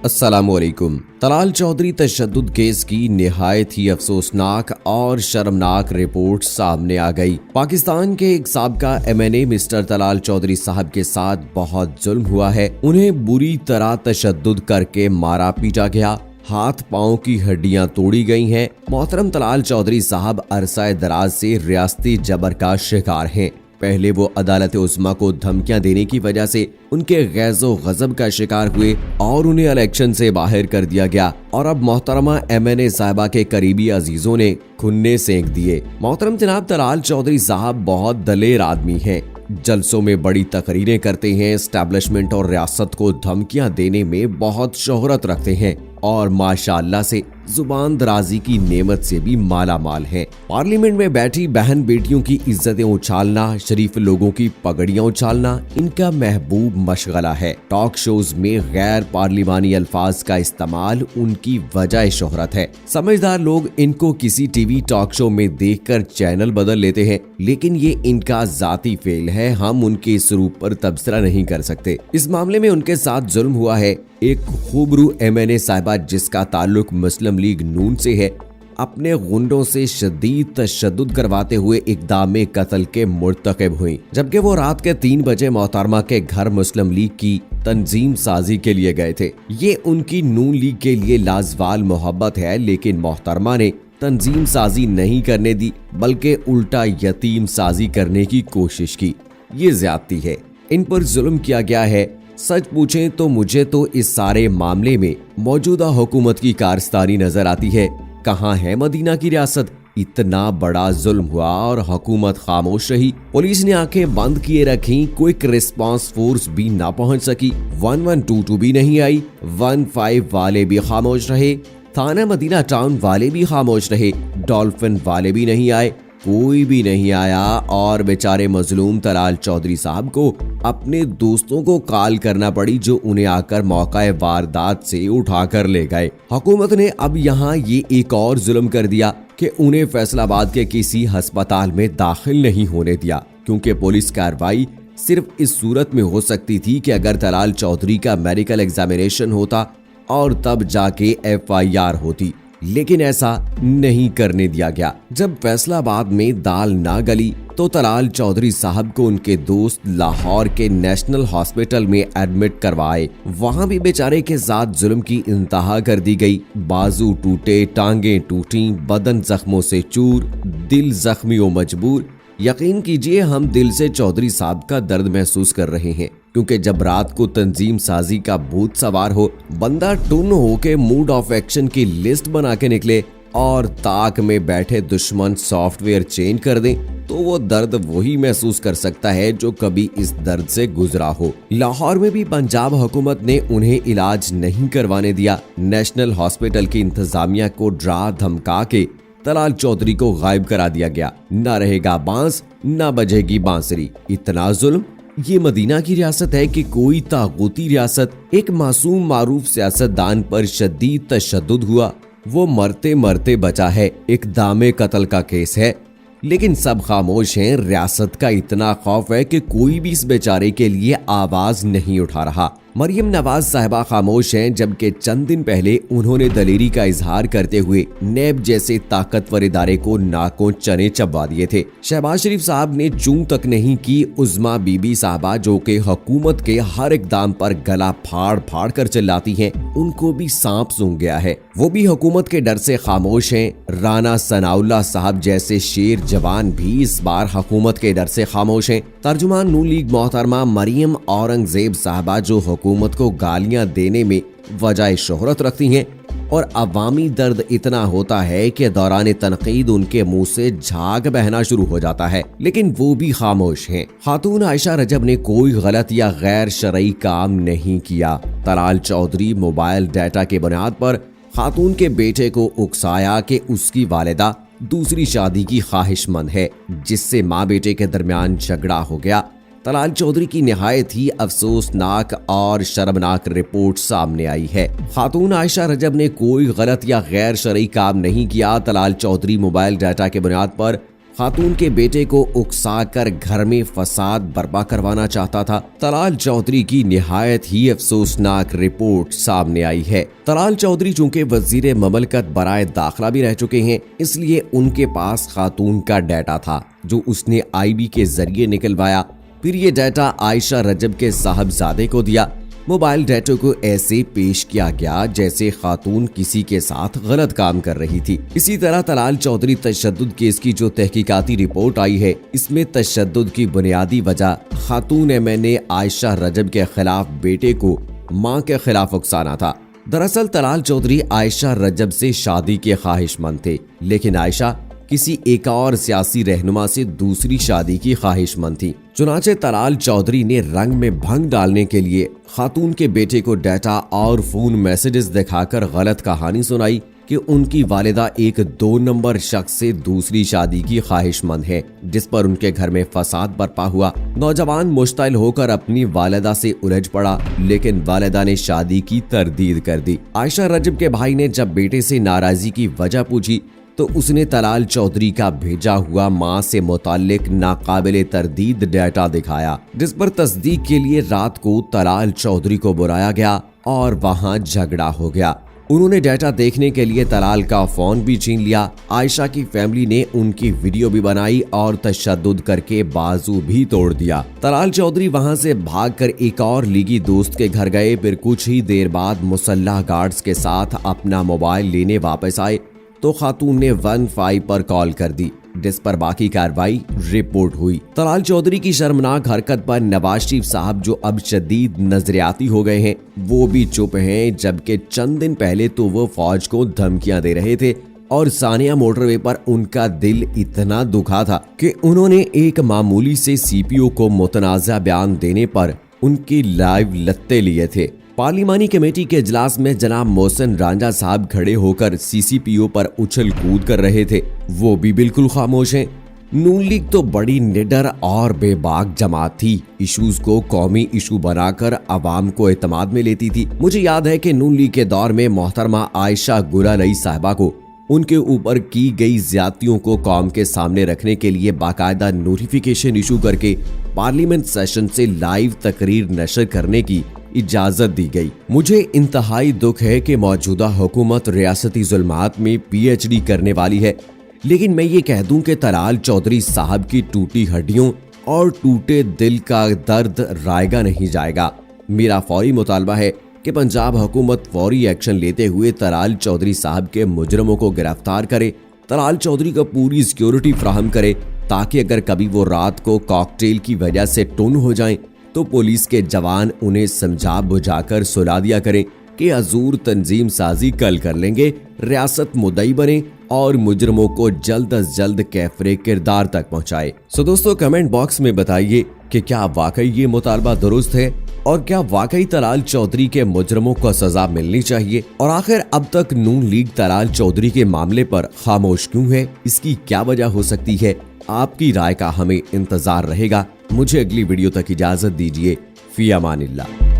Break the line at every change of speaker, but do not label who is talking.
अस्सलामुअलैकुम। तलाल चौधरी तशद्दुद केस की निहायत ही अफसोसनाक और शर्मनाक रिपोर्ट सामने आ गई। पाकिस्तान के एक साबका MNA मिस्टर तलाल चौधरी साहब के साथ बहुत जुल्म हुआ है। उन्हें बुरी तरह तशद्दुद करके मारा पीटा गया, हाथ पांव की हड्डियां तोड़ी गई हैं। मोहतरम तलाल चौधरी साहब अरसा दराज से रियासती जबर का शिकार हैं। पहले वो अदालत उस्मा को धमकियां देने की वजह से उनके गैज़ो गजब का शिकार हुए और उन्हें इलेक्शन से बाहर कर दिया गया और अब मोहतरमा MNA साहिबा के करीबी अजीजों ने खुन्ने सेंक दिए। मोहतरम जनाब तलाल चौधरी साहब बहुत दलेर आदमी हैं, जलसों में बड़ी तकरीरें करते हैं, एस्टैब्लिशमेंट और रियासत को धमकियां देने में बहुत शोहरत रखते हैं और माशाअल्लाह से जुबान दराजी की नेमत से भी माला माल है। पार्लियामेंट में बैठी बहन बेटियों की इज्जतें उछालना, शरीफ लोगों की पगड़ियां उछालना इनका महबूब मशगला है। टॉक शोज में गैर पार्लिमानी अल्फाज का इस्तेमाल उनकी वजह शोहरत है। समझदार लोग इनको किसी टीवी टॉक शो में देखकर चैनल बदल लेते हैं, लेकिन ये इनका जाती फेल है। हम उनके इस रूप पर तबसरा नहीं कर सकते। इस मामले में उनके साथ जुल्म हुआ है। एक खूबरू MNA साहिबा जिसका ताल्लुक मुस्लिम लीग नून से है, अपने गुंडों से शदीद तशद्दुद करवाते हुए इक़दाम कत्ल के मुर्तकिब हुई, जबकि वो रात के 3 बजे मोहतरमा के घर मुस्लिम लीग की तंजीम साजी के लिए गए थे। ये उनकी नून लीग के लिए लाजवाल मोहब्बत है, लेकिन मोहतरमा ने तंजीम साजी नहीं करने दी बल्कि उल्टा यतीम साजी करने की कोशिश की। ये ज्यादती है, इन पर जुल्म किया गया है। सच पूछें तो मुझे तो इस सारे मामले में मौजूदा हुकूमत की कारस्तानी नजर आती है। कहाँ है मदीना की रियासत? इतना बड़ा जुल्म हुआ और हुकूमत खामोश रही। पुलिस ने आंखें बंद किए रखी, क्विक रिस्पांस फोर्स भी ना पहुंच सकी, 1122 भी नहीं आई, 15 वाले भी खामोश रहे, थाना मदीना टाउन वाले भी खामोश रहे, डॉल्फिन वाले भी नहीं आए, कोई भी नहीं आया और बेचारे मजलूम तलाल चौधरी साहब को अपने दोस्तों को कॉल करना पड़ी, जो उन्हें आकर मौका वारदात से उठा कर ले गए। हुकूमत ने अब यहाँ ये एक और जुल्म कर दिया कि उन्हें फैसलाबाद के किसी अस्पताल में दाखिल नहीं होने दिया, क्योंकि पुलिस कार्रवाई सिर्फ इस सूरत में हो सकती थी कि अगर तलाल चौधरी का मेडिकल एग्जामिनेशन होता और तब जाके FIR होती, लेकिन ऐसा नहीं करने दिया गया। जब फैसलाबाद में दाल ना गली तो तलाल चौधरी साहब को उनके दोस्त लाहौर के नेशनल हॉस्पिटल में एडमिट करवाए। वहां भी बेचारे के साथ जुल्म की इंतहा कर दी गई। बाजू टूटे, टांगे टूटी, बदन जख्मों से चूर, दिल जख्मी व मजबूर। यकीन कीजिए हम दिल से चौधरी साहब का दर्द महसूस कर रहे हैं, क्योंकि जब रात को तंजीम साजी का भूत सवार हो, बंदा टुन हो के मूड ऑफ एक्शन की लिस्ट बना के निकले और ताक में बैठे दुश्मन सॉफ्टवेयर चेंज कर दें, तो वो दर्द वही महसूस कर सकता है जो कभी इस दर्द से गुजरा हो। लाहौर में भी पंजाब हुकूमत ने उन्हें इलाज नहीं करवाने दिया। नेशनल हॉस्पिटल की इंतजामिया को डरा धमका के तलाल चौधरी को गायब करा दिया गया। ना रहेगा बांस, ना बजेगी बांसुरी। इतना जुल्म। ये मदीना की रियासत है कि कोई तागूती रियासत? एक मासूम मारूफ सियासतदान पर शदीद तशद्दुद हुआ, वो मरते मरते बचा है। इक़दाम कत्ल का केस है, लेकिन सब खामोश हैं। रियासत का इतना खौफ है कि कोई भी इस बेचारे के लिए आवाज नहीं उठा रहा। मरियम नवाज साहिबा खामोश हैं, जबकि चंद दिन पहले उन्होंने दलेरी का इजहार करते हुए नैब जैसे ताकतवर इदारे को नाकों चने चबवा दिए थे। शहबाज शरीफ साहब ने चूं तक नहीं की उज़्मा बीबी साहबा, जो कि हुकूमत के हर इक़दाम पर गला फाड़ फाड़ कर चिल्लाती हैं, उनको भी सांप सूंघ गया है। वो भी हुकूमत के डर से खामोश हैं। राना सनाउल्लाह साहब जैसे शेर जवान भी इस बार हुकूमत के डर से खामोश हैं। तर्जुमान नून लीग मोहतरमा मरियम औरंगजेब साहबा, जो हुकूमत को गालियां देने में वजह शोहरत रखती हैं, और अवामी दर्द इतना होता है कि दौरान तनकीद उनके मुंह से झाग बहना शुरू हो जाता है, लेकिन वो भी खामोश हैं। खातून आयशा रजब ने कोई गलत या गैर शरई काम नहीं किया। तलाल चौधरी मोबाइल डाटा के बुनियाद पर खातून के बेटे को उकसाया कि उसकी वालिदा दूसरी शादी की ख्वाहिशमंद है, जिससे माँ बेटे के दरमियान झगड़ा हो गया। तलाल चौधरी की निहायत ही अफसोसनाक और शर्मनाक रिपोर्ट सामने आई है। खातून आयशा रजब ने कोई गलत या गैर शरई काम नहीं किया। तलाल चौधरी मोबाइल डाटा के बुनियाद पर खातून के बेटे को उकसाकर घर में फसाद बर्पा करवाना चाहता था। तलाल चौधरी की निहायत ही अफसोसनाक रिपोर्ट सामने आई है। तलाल चौधरी चूंकि वजीर ममलकत बराए दाखिला भी रह चुके हैं, इसलिए उनके पास खातून का डाटा था जो उसने IB के जरिए निकलवाया। फिर ये डाटा आयशा रजब के साहबजादे को दिया। मोबाइल डाटा को ऐसे पेश किया गया जैसे खातून किसी के साथ गलत काम कर रही थी। इसी तरह तलाल चौधरी तशद्दुद केस की जो तहकीकाती रिपोर्ट आई है, इसमें तशद्दुद की बुनियादी वजह खातून MNA आयशा रजब के खिलाफ बेटे को मां के खिलाफ उकसाना था। दरअसल तलाल चौधरी आयशा रजब से शादी के ख्वाहिशमंद थे, लेकिन आयशा किसी एक और सियासी रहनुमा से दूसरी शादी की ख्वाहिशमंद थी। चुनाचे तलाल चौधरी ने रंग में भंग डालने के लिए खातून के बेटे को डाटा और फोन मैसेजेस दिखाकर गलत कहानी सुनाई कि उनकी वालिदा एक 2 नंबर शख्स से दूसरी शादी की ख्वाहिशमंद है, जिस पर उनके घर में फसाद बर्पा हुआ। नौजवान मुश्तइल होकर अपनी वालिदा से उलझ पड़ा, लेकिन वालिदा ने शादी की तरदीद कर दी। आयशा रजब के भाई ने जब बेटे से नाराजगी की वजह पूछी तो उसने तलाल चौधरी का भेजा हुआ मां से मुताल्लिक नाकाबिले तरदीद डाटा दिखाया, जिस पर तस्दीक के लिए रात को तलाल चौधरी को बुलाया गया और वहां झगड़ा हो गया। उन्होंने डाटा देखने के लिए तलाल का फोन भी छीन लिया। आयशा की फैमिली ने उनकी वीडियो भी बनाई और तशद्दुद करके बाजू भी तोड़ दिया। तलाल चौधरी वहां से भागकर एक और लीगी दोस्त के घर गए। फिर कुछ ही देर बाद मुसल्लह गार्ड्स के साथ अपना मोबाइल लेने वापस आए तो खातून ने 15 पर कॉल कर दी, जिस पर बाकी कार्रवाई रिपोर्ट हुई। तलाल चौधरी की शर्मनाक हरकत पर नवाज शरीफ साहब, जो अब शदीद नजरियाती हो गए हैं, वो भी चुप हैं, जबकि चंद दिन पहले तो वो फौज को धमकियां दे रहे थे और सानिया मोटरवे पर उनका दिल इतना दुखा था कि उन्होंने एक मामूली से CPO को मुतनाज़ा बयान देने पर उनकी लाइव लत्ते लिए थे। पार्लिमानी कमेटी के इजलास में जनाब मोहसिन रांझा साहब खड़े होकर CCPO पर उछल कूद कर रहे थे, वो भी बिल्कुल खामोश हैं। नून लीग तो बड़ी निडर और बेबाक जमात थी, इशूज को कौमी इशू बनाकर अवाम को एतमाद में लेती थी। मुझे याद है कि नून लीग के दौर में मोहतरमा आयशा गुलालई साहिबा को उनके ऊपर की गई ज्यादतियों को कौम के सामने रखने के लिए बाकायदा नोटिफिकेशन इशू करके पार्लियामेंट सेशन से लाइव तकरीर नशर करने की इजाजत दी गई। मुझे इंतहाई दुख है कि मौजूदा हुकूमत रियासती जुल्मात में PhD करने वाली है, लेकिन मैं ये कह दूं कि तलाल चौधरी साहब की टूटी हड्डियों और टूटे दिल का दर्द रायगा नहीं जाएगा। मेरा फौरी मुतालबा है कि पंजाब हुकूमत फौरी एक्शन लेते हुए तलाल चौधरी साहब के मुजरमों को गिरफ्तार करे, तलाल चौधरी को पूरी सिक्योरिटी फ्राहम करे, ताकि अगर कभी वो रात को कॉकटेल की वजह से टुन हो जाएं तो पुलिस के जवान उन्हें समझा बुझाकर सुला दिया करें कि हजूर तंजीम साजी कल कर लेंगे, रियासत मुद्दई बने और मुजरमों को जल्द अज जल्द कैफरे किरदार तक पहुंचाए। सो दोस्तों, कमेंट बॉक्स में बताइए कि क्या वाकई ये मुतालबा दुरुस्त है और क्या वाकई तलाल चौधरी के मुजरमों को सजा मिलनी चाहिए, और आखिर अब तक नून लीग तलाल चौधरी के मामले पर खामोश क्यों है, इसकी क्या वजह हो सकती है। आपकी राय का हमें इंतजार रहेगा। मुझे अगली वीडियो तक इजाजत दीजिए। फी अमानिल्लाह।